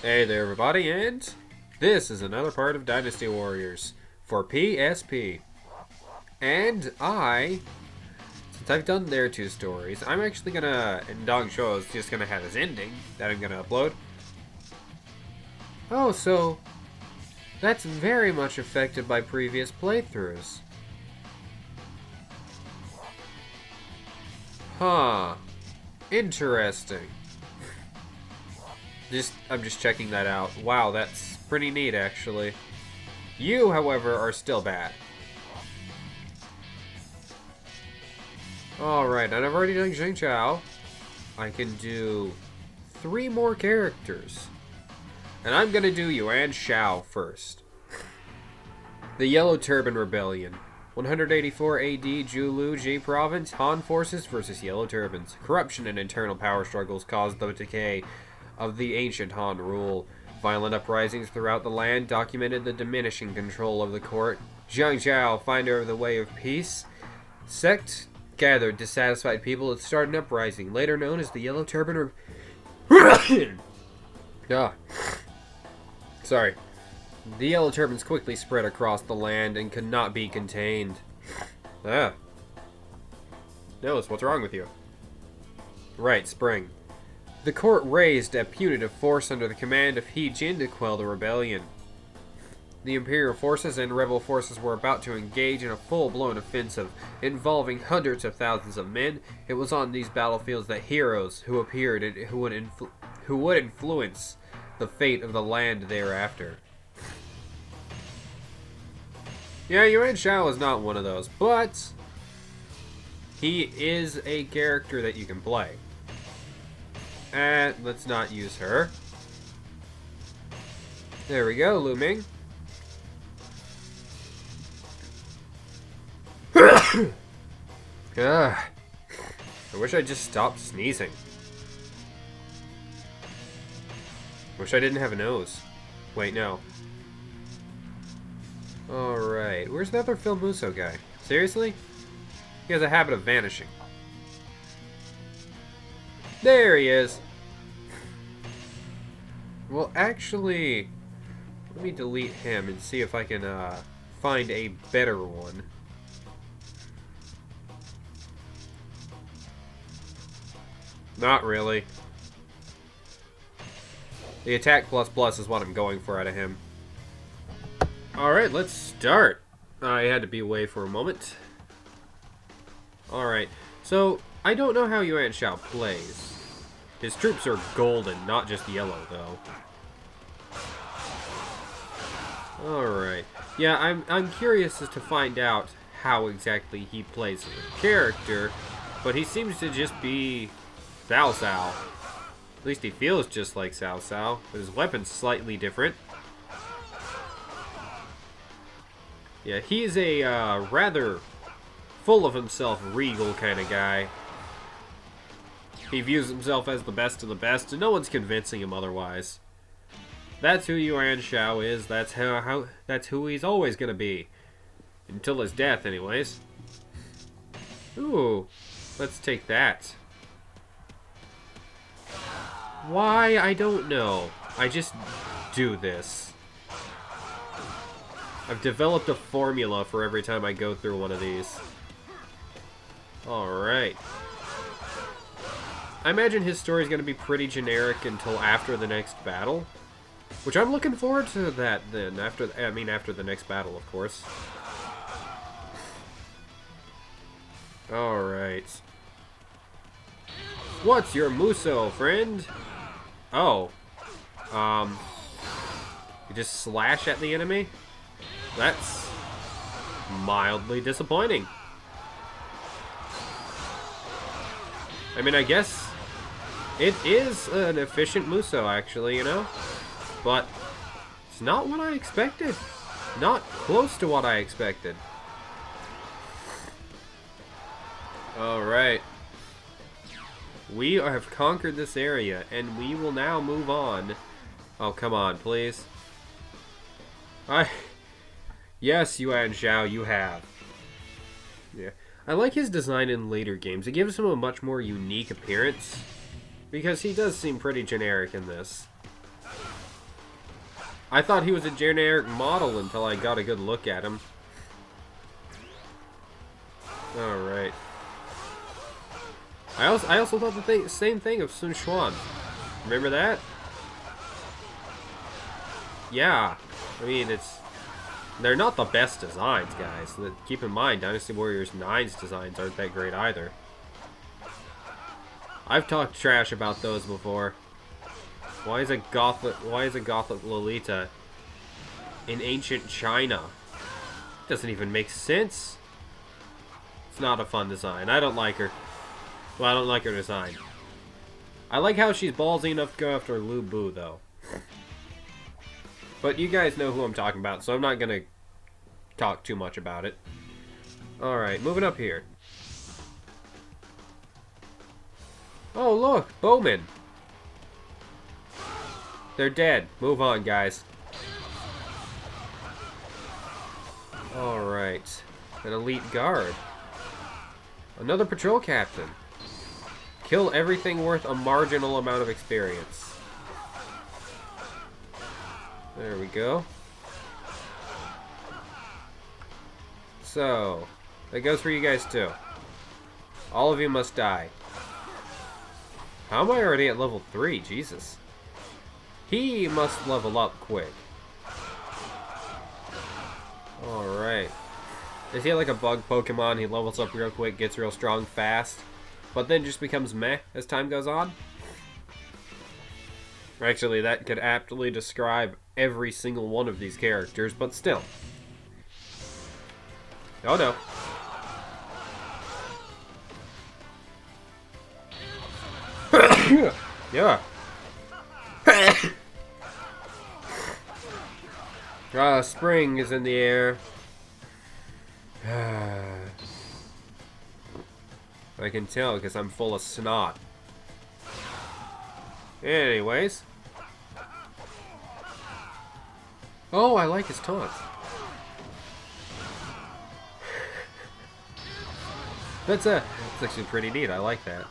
Hey there everybody, and this is another part of Dynasty Warriors for PSP. And since I've done their two stories, I'm actually gonna, and Yuan Shao is just gonna have his ending that I'm gonna upload. Oh, so that's very much affected by previous playthroughs. Huh. Interesting. I'm just checking that out. Wow, that's pretty neat, actually. You, however, are still bad. Alright, and I've already done Yuan Shao. I can do 3 more characters. And I'm gonna do Yuan Shao first. The Yellow Turban Rebellion. 184 AD, Julu, Ji Province, Han forces versus Yellow Turbans. Corruption and internal power struggles caused the decay of the ancient Han rule. Violent uprisings throughout the land documented the diminishing control of the court. Yuan Shao, finder of the way of peace, sect gathered dissatisfied people to start an uprising, later known as the Yellow Turban Sorry. The Yellow Turbans quickly spread across the land and could not be contained. Nils, what's wrong with you? Right, spring. The court raised a punitive force under the command of He Jin to quell the rebellion. The Imperial forces and rebel forces were about to engage in a full-blown offensive involving hundreds of thousands of men. It was on these battlefields that heroes who appeared and who would influence the fate of the land thereafter. Yeah, Yuan Shao is not one of those, but he is a character that you can play. And let's not use her. There we go, Lu Ming. I wish I just stopped sneezing. Wish I didn't have a nose. Wait, no. Alright, where's the other Phil Musso guy? Seriously? He has a habit of vanishing. There he is! Well, actually, let me delete him and see if I can find a better one. Not really. The attack plus is what I'm going for out of him. Alright, let's start. I had to be away for a moment. Alright, so I don't know how Yuan Shao plays. His troops are golden, not just yellow, though. Alright. Yeah, I'm curious as to find out how exactly he plays as a character, but he seems to just be Cao Cao. At least he feels just like Cao Cao, but his weapon's slightly different. Yeah, he's a rather full of himself, regal kind of guy. He views himself as the best of the best, and no one's convincing him otherwise. That's who Yuan Shao is. That's that's who he's always gonna be, until his death, anyways. Ooh, let's take that. Why? I don't know. I just do this. I've developed a formula for every time I go through one of these. Alright. I imagine his story is going to be pretty generic until after the next battle. Which I'm looking forward to that then. After the next battle, of course. Alright. What's your Musso, friend? Oh. You just slash at the enemy? That's mildly disappointing. I mean, I guess it is an efficient Musso, actually, you know? But it's not what I expected. Not close to what I expected. Alright. We have conquered this area, and we will now move on. Oh, come on, please. Yes, Yuan Shao, you have. Yeah. I like his design in later games. It gives him a much more unique appearance, because he does seem pretty generic in this. I thought he was a generic model until I got a good look at him. Alright. I also thought the same thing of Sun Xuan. Remember that? Yeah. I mean, they're not the best designs, guys. Keep in mind, Dynasty Warriors 9's designs aren't that great either. I've talked trash about those before. Why is a Gothic Lolita in ancient China? Doesn't even make sense. It's not a fun design. I don't like her. Well, I don't like her design. I like how she's ballsy enough to go after Lu Bu, though. But you guys know who I'm talking about, so I'm not gonna talk too much about it. Alright, moving up here. Oh, look! Bowmen! They're dead. Move on, guys. Alright. An elite guard. Another patrol captain. Kill everything worth a marginal amount of experience. There we go. So, that goes for you guys too. All of you must die. How am I already at level 3? Jesus. He must level up quick. Alright. Is he like a bug Pokemon? He levels up real quick, gets real strong fast, but then just becomes meh as time goes on? Actually, that could aptly describe every single one of these characters, but still. Oh no. Yeah. Spring is in the air. I can tell because I'm full of snot. Anyways. Oh, I like his taunts. That's actually pretty neat. I like that.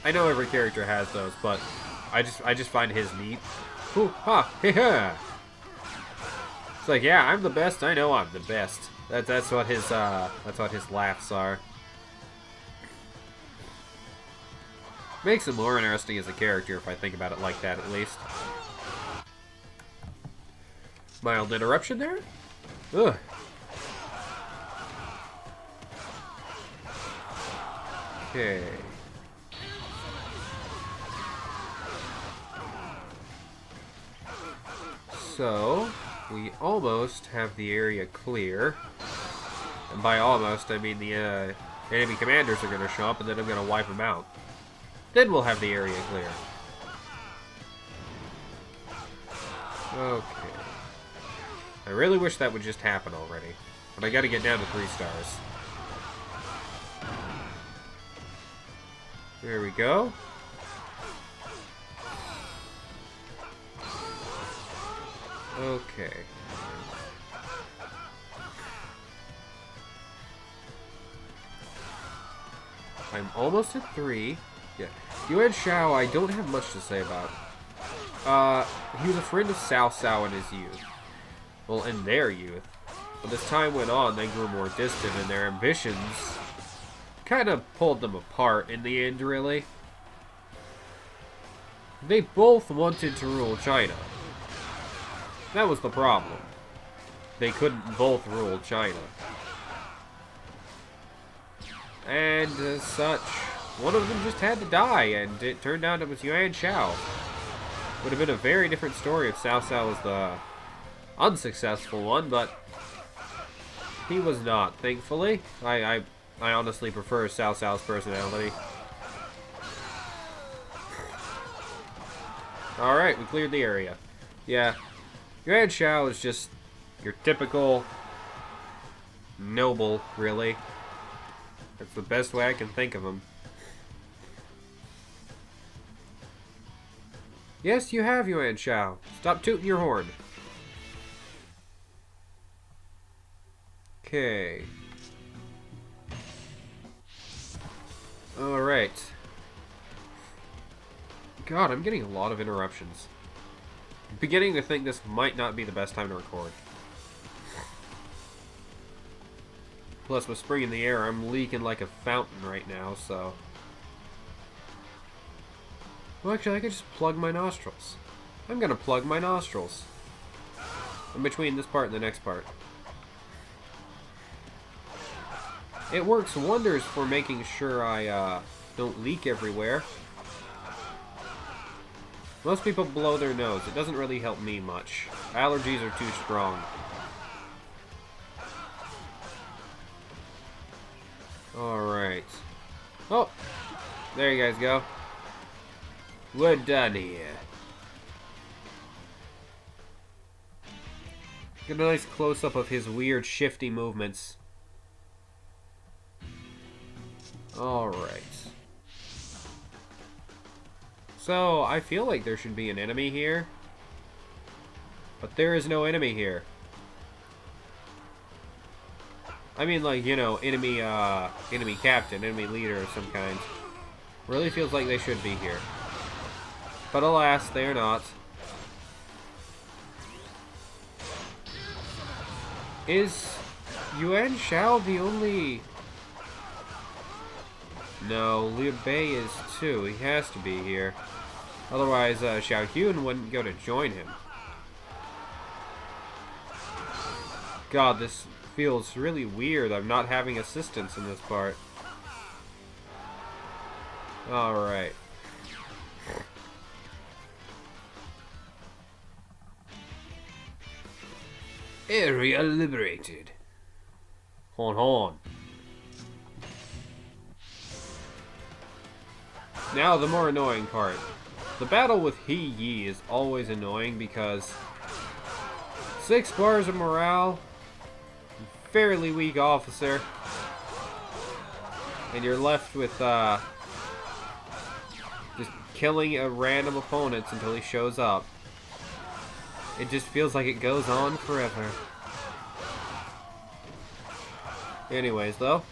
I know every character has those, but I just find his neat. Ooh, ha, hee ha. It's like, yeah, I'm the best. I know I'm the best. That's what his laughs are. Makes him more interesting as a character if I think about it like that, at least. Mild interruption there? Ugh. Okay. So, we almost have the area clear. And by almost, I mean the enemy commanders are going to show up and then I'm going to wipe them out. Then we'll have the area clear. Okay. I really wish that would just happen already. But I got to get down to 3 stars. There we go. Okay. I'm almost at 3. Yeah. Yuan Shao, I don't have much to say about. He was a friend of Cao Cao in his youth. Well, in their youth. But as time went on, they grew more distant, and their ambitions kind of pulled them apart in the end, really. They both wanted to rule China. That was the problem. They couldn't both rule China. And as such, one of them just had to die, and it turned out it was Yuan Shao. Would have been a very different story if Cao Cao was the unsuccessful one, but he was not, thankfully. I honestly prefer Cao Cao's personality. Alright, we cleared the area. Yeah. Yuan Shao is just your typical noble, really. That's the best way I can think of him. Yes, you have, Yuan Shao. Stop tooting your horn. Okay. Alright. God, I'm getting a lot of interruptions. Beginning to think this might not be the best time to record. Plus, with spring in the air, I'm leaking like a fountain right now, so... Well, actually, I could just plug my nostrils. I'm gonna plug my nostrils. In between this part and the next part. It works wonders for making sure I don't leak everywhere. Most people blow their nose. It doesn't really help me much. Allergies are too strong. Alright. Oh! There you guys go. We're done here. Get a nice close-up of his weird shifty movements. Alright. So, I feel like there should be an enemy here. But there is no enemy here. I mean, like, you know, enemy captain, enemy leader of some kind. Really feels like they should be here. But alas, they are not. Is Yuan Shao the only... No, Liu Bei is too. He has to be here. Otherwise, Xiao Hyun wouldn't go to join him. God, this feels really weird. I'm not having assistance in this part. Alright. Area liberated. Hon hon. Now the more annoying part. The battle with He Yi is always annoying because 6 bars of morale, fairly weak officer, and you're left with just killing a random opponents until he shows up. It just feels like it goes on forever. Anyways, though.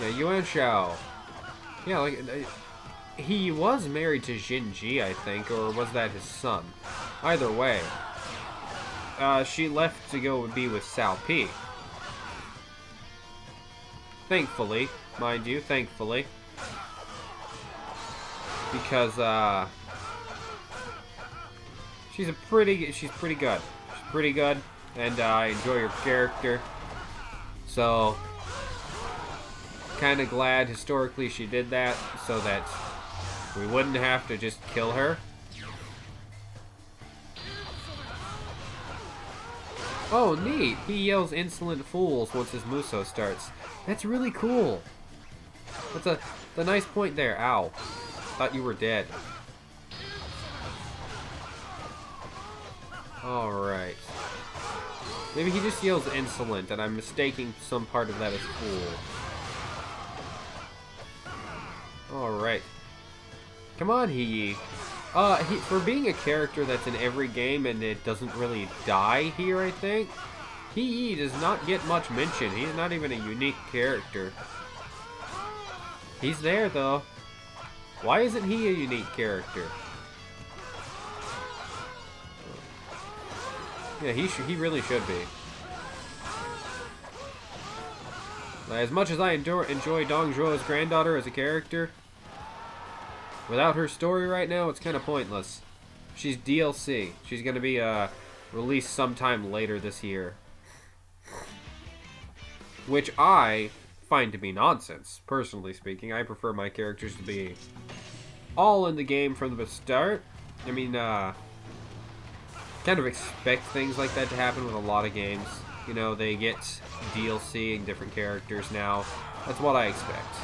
Yeah, Yuan Shao. Yeah, like, he was married to Jinji, I think, or was that his son? Either way. She left to go be with Cao Pi. Thankfully, mind you, thankfully. Because, she's pretty good. She's pretty good, and I enjoy her character. So, kind of glad historically she did that, so that we wouldn't have to just kill her. Oh, neat! He yells "insolent fools" once his Muso starts. That's really cool. That's a nice point there. Ow. Thought you were dead. Alright. Maybe he just yells "insolent" and I'm mistaking some part of that as fool. Alright. Come on, He Yi. For being a character that's in every game and it doesn't really die here, I think, He Yi does not get much mention. He's not even a unique character. He's there, though. Why isn't he a unique character? Yeah, he really should be. As much as I enjoy Dong Zhuo's granddaughter as a character, without her story right now, it's kind of pointless. She's DLC. She's going to be released sometime later this year. Which I find to be nonsense, personally speaking. I prefer my characters to be all in the game from the start. I mean, kind of expect things like that to happen with a lot of games. You know, they get DLC and different characters now. That's what I expect.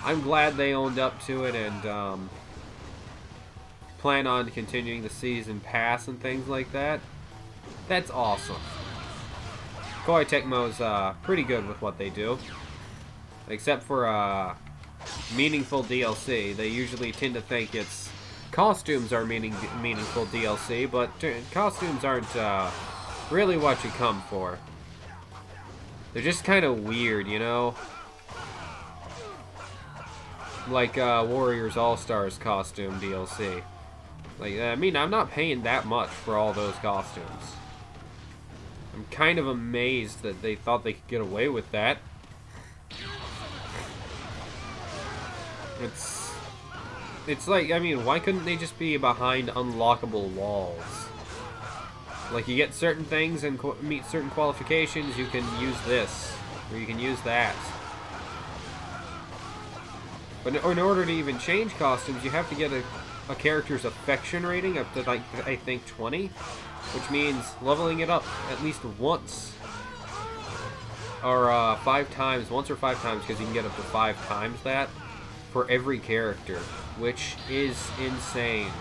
I'm glad they owned up to it and plan on continuing the season pass and things like that. That's awesome. Koei Tecmo's pretty good with what they do. Except for meaningful DLC. They usually tend to think it's costumes are meaningful DLC, but costumes aren't really what you come for. They're just kind of weird, you know? Like Warriors All-Stars costume DLC. Like, I mean, I'm not paying that much for all those costumes. I'm kind of amazed that they thought they could get away with that. It's like, I mean, why couldn't they just be behind unlockable walls? Like, you get certain things and meet certain qualifications, you can use this, or you can use that. But in order to even change costumes, you have to get a character's affection rating up to, like, I think 20, which means leveling it up at least once. Or 5 times, once or 5 times, because you can get up to 5 times that for every character, which is insane.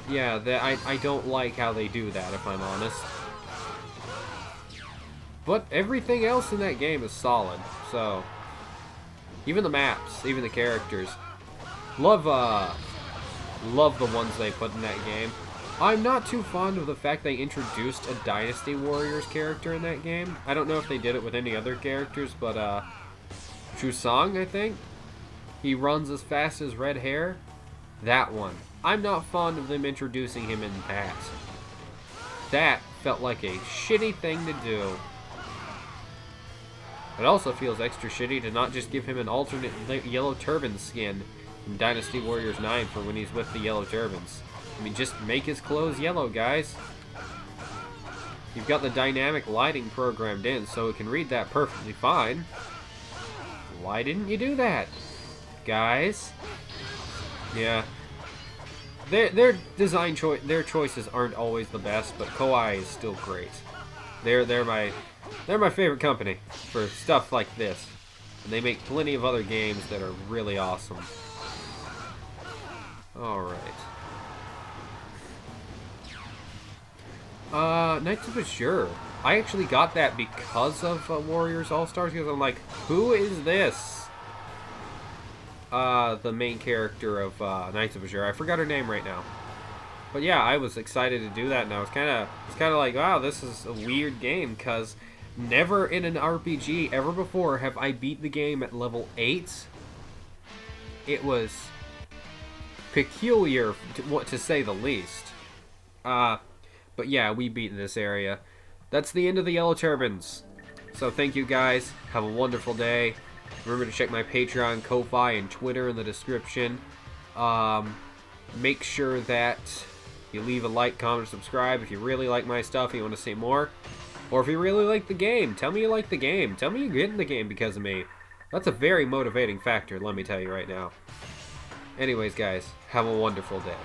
Yeah, I don't like how they do that, if I'm honest. But everything else in that game is solid, so... Even the maps, even the characters. Love the ones they put in that game. I'm not too fond of the fact they introduced a Dynasty Warriors character in that game. I don't know if they did it with any other characters, but, Chusang, I think? He runs as fast as red hair. That one. I'm not fond of them introducing him in that. That felt like a shitty thing to do. It also feels extra shitty to not just give him an alternate yellow turban skin in Dynasty Warriors 9 for when he's with the yellow turbans. I mean, just make his clothes yellow, guys. You've got the dynamic lighting programmed in, so it can read that perfectly fine. Why didn't you do that, guys? Yeah. Their design choices aren't always the best, but Koei is still great. They're my favorite company for stuff like this. And they make plenty of other games that are really awesome. Alright. Knights of Azure. I actually got that because of Warriors All-Stars, because I'm like, who is this? The main character of Knights of Azure. I forgot her name right now. But yeah, I was excited to do that, and I was kind of like, wow, this is a weird game, because never in an RPG ever before have I beat the game at level 8. It was peculiar, to say the least. But yeah, we beat this area. That's the end of the Yellow Turbans. So thank you guys. Have a wonderful day. Remember to check my Patreon, Ko-Fi, and Twitter in the description. Make sure that you leave a like, comment, subscribe if you really like my stuff and you want to see more. Or if you really like the game, tell me you like the game. Tell me you're getting the game because of me. That's a very motivating factor, let me tell you right now. Anyways, guys, have a wonderful day.